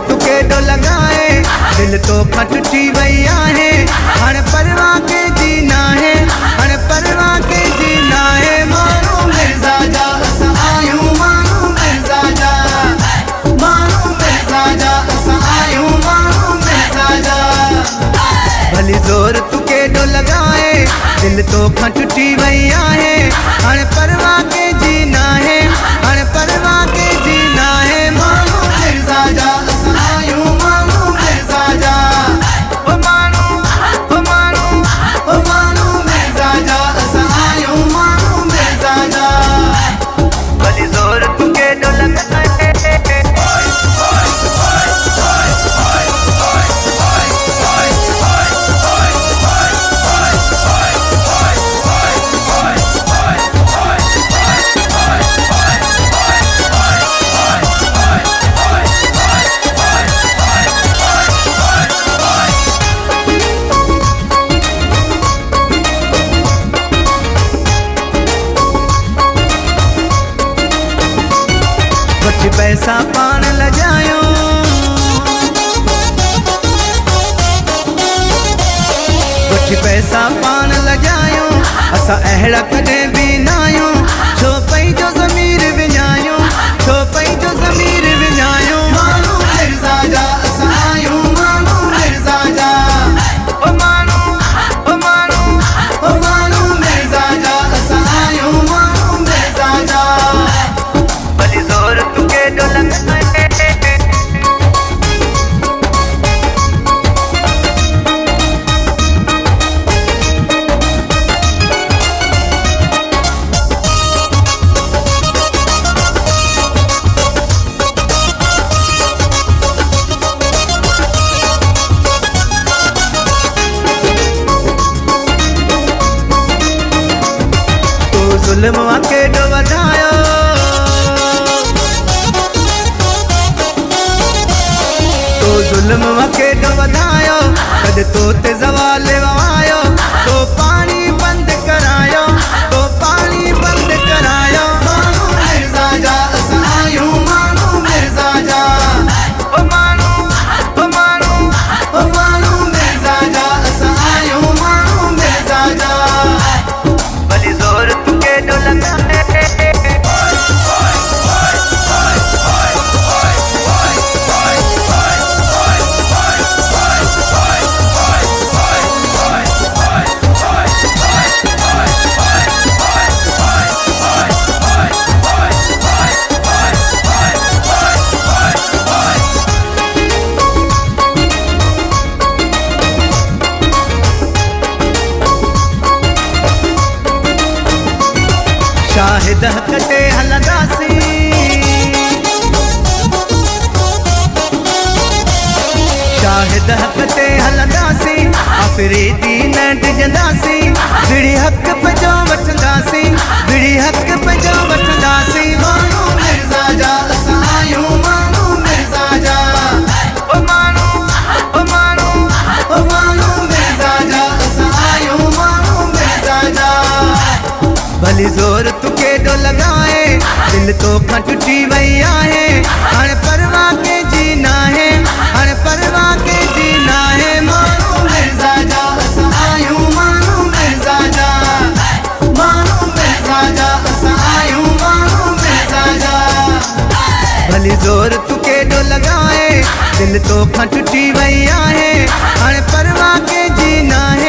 तुके dough लगाए दिल तो खटुटी वैया है। हण परवा के जीना है, हण परवा के जीना है। मानो मिर्जा जा असां आयूं, मानो मिर्जा जा, मानो मिर्जा जा असां आयूं, मानो मिर्जा जा। भली जोर तुके डो लगाए दिल तो खटुटी वैया है। हण परवा के जीना है, हण परवा के जीना है। मानो मिर्जा जा असां आयूं, मानो मिर्जा जा, ओ मानो, ओ मानो, ओ मानो मिर्जा जा असां आयूं, मानो मिर्जा जा। भली जोर तुके डो लगाए कुछ पैसा पान लजायो, कुछ पैसा पान लजायो। असां अहिड़ा कॾहिं बि न आहियूं, छो पई जो ज़मीर विञायूं, छो पई जो ज़मीर विञायूं। मानो मिर्जा जा असां आयूं, मानो मिर्जा जा, ओ मानो, ओ मानो, ओ मानो मिर्जा जा असां आयूं, मानो मिर्जा जा। भली जोर तुके डो लगाए जुल्म के डो वधायो, तो जुल्म के डो वधायो। कद तो ते ज़वाल आयो, तो पानी बंद करायो, तो पानी बंद करायो। मानो मिर्जा जा असां आयूं, मानो मिर्जा जा, ओ मानो, ओ मानो, ओ मानो मिर्जा जा असां आयूं, मानो मिर्जा जा। भली जोर तुके डो लगाए शाहिद कटे हलंदासीं, शाहिद कटे हलंदासीं। आफ़रीदी न डिॼंदासीं, विड़ी हक़ पंहिंजो वठंदासीं, विड़ी हक़ पंहिंजो वठंदासीं। मानो मिर्जा जा असां आयूं, मानो मिर्जा जा, ओ मानो, ओ मानो, ओ मानो मिर्जा जा असां आयूं, मानो मिर्जा जा। भली जोर तुके डो लगाए दिल तो खटुटी वैया है। हण परवा के जीना है, हण परवा के जीना है। मानो मिर्जा जा असां आयूं, मानो मिर्जा जा, मानो मिर्जा जा असां आयूं, मानो मिर्जा जा। भली जोर तुके डो लगाए दिल तो खटुटी वैया है। हण परवा के जीना है।